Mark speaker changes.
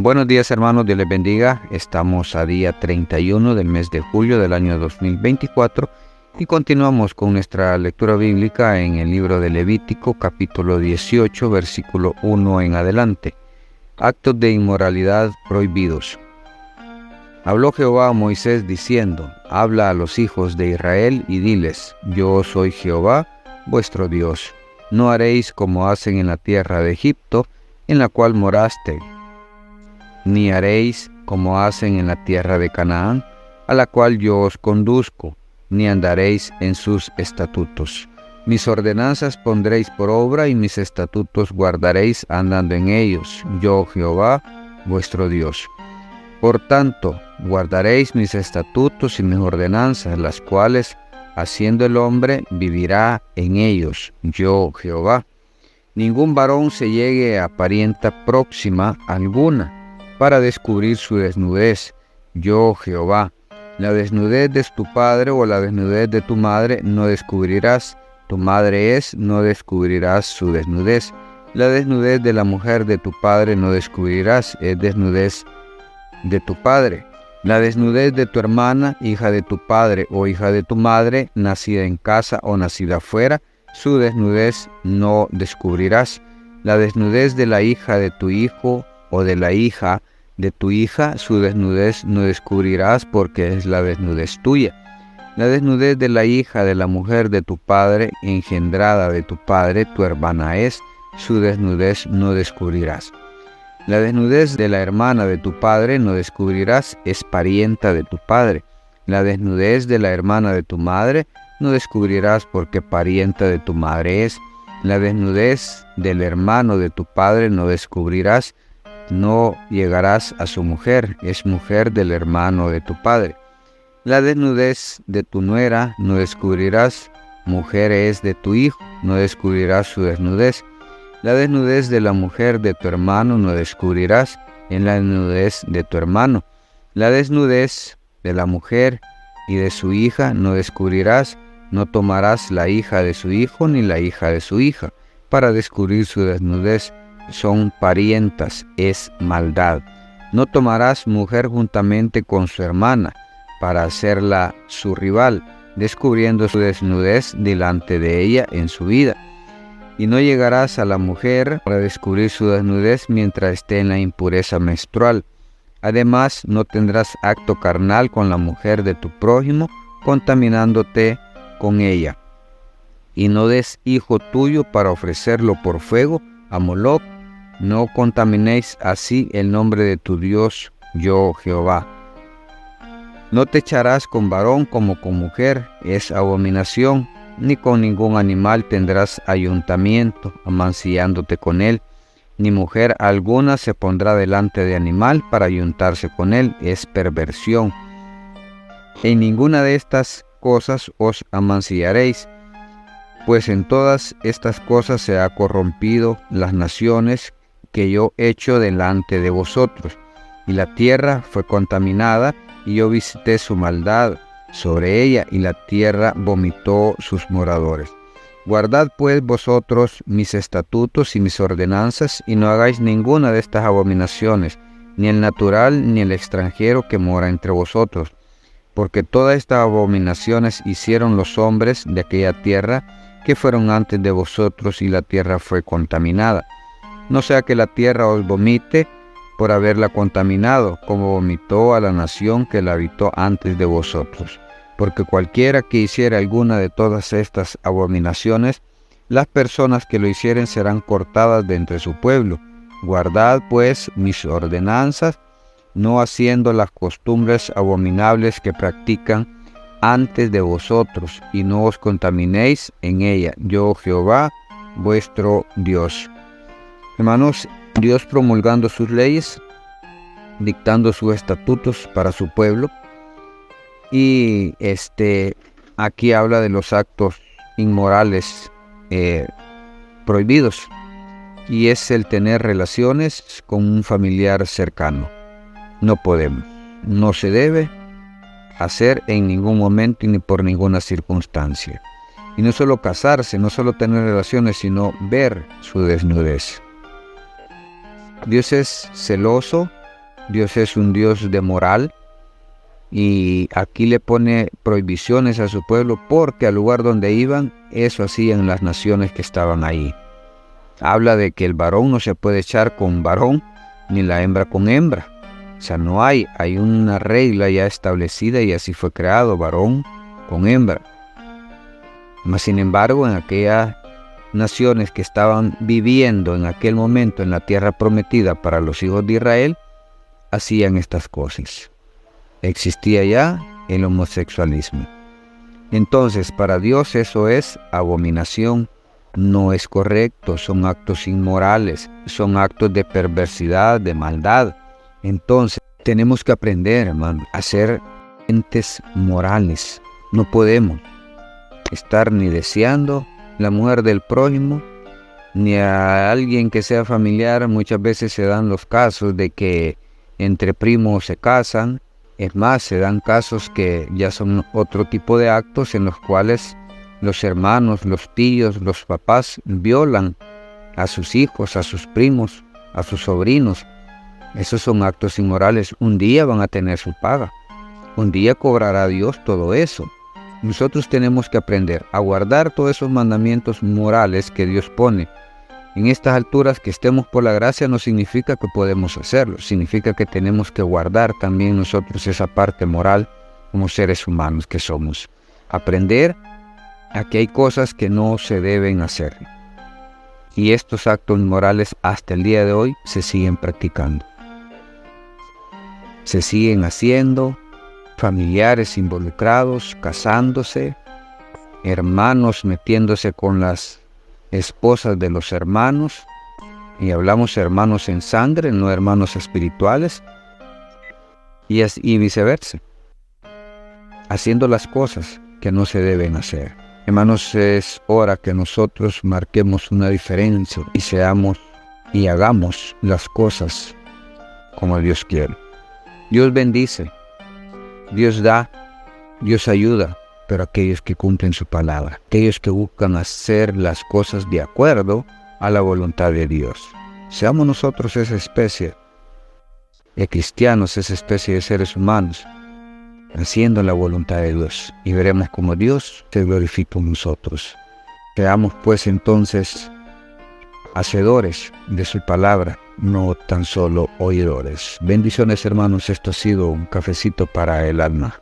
Speaker 1: Buenos días, hermanos, Dios les bendiga. Estamos a día 31 del mes de julio del año 2024 y continuamos con nuestra lectura bíblica en el libro de Levítico, capítulo 18, versículo 1 en adelante. Actos de inmoralidad prohibidos. Habló Jehová a Moisés diciendo: Habla a los hijos de Israel y diles: Yo soy Jehová, vuestro Dios. No haréis como hacen en la tierra de Egipto, en la cual moraste, ni haréis como hacen en la tierra de Canaán, a la cual yo os conduzco, ni andaréis en sus estatutos. Mis ordenanzas pondréis por obra, y mis estatutos guardaréis andando en ellos, yo Jehová, vuestro Dios. Por tanto, guardaréis mis estatutos y mis ordenanzas, las cuales, haciendo el hombre, vivirá en ellos, yo Jehová. Ningún varón se llegue a parienta próxima alguna, para descubrir su desnudez, yo Jehová. La desnudez de tu padre o la desnudez de tu madre no descubrirás. Tu madre es, no descubrirás su desnudez. La desnudez de la mujer de tu padre no descubrirás, es desnudez de tu padre. La desnudez de tu hermana, hija de tu padre o hija de tu madre, nacida en casa o nacida fuera, su desnudez no descubrirás. La desnudez de la hija de tu hijo o de la hija de tu hija, su desnudez no descubrirás, porque es la desnudez tuya. La desnudez de la hija de la mujer de tu padre, engendrada de tu padre, tu hermana es, su desnudez no descubrirás. La desnudez de la hermana de tu padre no descubrirás, es parienta de tu padre. La desnudez de la hermana de tu madre no descubrirás, porque parienta de tu madre es. La desnudez del hermano de tu padre no descubrirás, no llegarás a su mujer, es mujer del hermano de tu padre. La desnudez de tu nuera no descubrirás, mujer es de tu hijo, no descubrirás su desnudez. La desnudez de la mujer de tu hermano no descubrirás, en la desnudez de tu hermano. La desnudez de la mujer y de su hija no descubrirás, no tomarás la hija de su hijo ni la hija de su hija, para descubrir su desnudez. Son parientas, es maldad. No tomarás mujer juntamente con su hermana, para hacerla su rival, descubriendo su desnudez delante de ella en su vida. Y no llegarás a la mujer para descubrir su desnudez mientras esté en la impureza menstrual. Además, no tendrás acto carnal con la mujer de tu prójimo, contaminándote con ella. Y no des hijo tuyo para ofrecerlo por fuego a Moloc. No contaminéis así el nombre de tu Dios, yo Jehová. No te echarás con varón como con mujer, es abominación, ni con ningún animal tendrás ayuntamiento, amancillándote con él, ni mujer alguna se pondrá delante de animal para ayuntarse con él, es perversión. En ninguna de estas cosas os amancillaréis, pues en todas estas cosas se ha corrompido las naciones que yo he hecho delante de vosotros, y la tierra fue contaminada, y yo visité su maldad sobre ella, y la tierra vomitó sus moradores. Guardad pues vosotros mis estatutos y mis ordenanzas, y no hagáis ninguna de estas abominaciones, ni el natural ni el extranjero que mora entre vosotros, porque todas estas abominaciones hicieron los hombres de aquella tierra que fueron antes de vosotros, y la tierra fue contaminada. No sea que la tierra os vomite por haberla contaminado, como vomitó a la nación que la habitó antes de vosotros. Porque cualquiera que hiciera alguna de todas estas abominaciones, las personas que lo hicieren serán cortadas de entre su pueblo. Guardad pues mis ordenanzas, no haciendo las costumbres abominables que practican antes de vosotros, y no os contaminéis en ella, yo Jehová, vuestro Dios. Hermanos, Dios promulgando sus leyes, dictando sus estatutos para su pueblo, y aquí habla de los actos inmorales prohibidos, y es el tener relaciones con un familiar cercano. No podemos, no se debe hacer en ningún momento ni por ninguna circunstancia. Y no solo casarse, no solo tener relaciones, sino ver su desnudez. Dios es celoso Dios es un Dios de moral y aquí le pone prohibiciones a su pueblo porque al lugar donde iban, eso hacían las naciones que estaban ahí. Habla de que el varón no se puede echar con varón ni la hembra con hembra. O sea, no hay una regla ya establecida y así fue creado, varón con hembra. Mas sin embargo, en aquellas naciones que estaban viviendo en aquel momento en la tierra prometida para los hijos de Israel, hacían estas cosas. Existía ya el homosexualismo. Entonces, para Dios eso es abominación, no es correcto, son actos inmorales, son actos de perversidad, de maldad. Entonces, tenemos que aprender, hermano, a ser entes morales. No podemos estar ni deseando la mujer del prójimo, ni a alguien que sea familiar. Muchas veces se dan los casos de que entre primos se casan. Es más, se dan casos que ya son otro tipo de actos en los cuales los hermanos, los tíos, los papás violan a sus hijos, a sus primos, a sus sobrinos. Esos son actos inmorales. Un día van a tener su paga. Un día cobrará Dios todo eso. Nosotros tenemos que aprender a guardar todos esos mandamientos morales que Dios pone. En estas alturas, que estemos por la gracia no significa que podemos hacerlo, significa que tenemos que guardar también nosotros esa parte moral como seres humanos que somos. Aprender a que hay cosas que no se deben hacer. Y estos actos morales hasta el día de hoy se siguen practicando. Se siguen haciendo, familiares involucrados, casándose, hermanos metiéndose con las esposas de los hermanos, y hablamos hermanos en sangre, no hermanos espirituales, y viceversa, haciendo las cosas que no se deben hacer. Hermanos, es hora que nosotros marquemos una diferencia y seamos y hagamos las cosas como Dios quiere. Dios bendice, Dios da, Dios ayuda, pero aquellos que cumplen su palabra, aquellos que buscan hacer las cosas de acuerdo a la voluntad de Dios. Seamos nosotros esa especie de cristianos, esa especie de seres humanos, haciendo la voluntad de Dios, y veremos cómo Dios se glorifica en nosotros. Seamos pues entonces hacedores de su palabra, no tan solo oidores. Bendiciones, hermanos, esto ha sido un cafecito para el alma.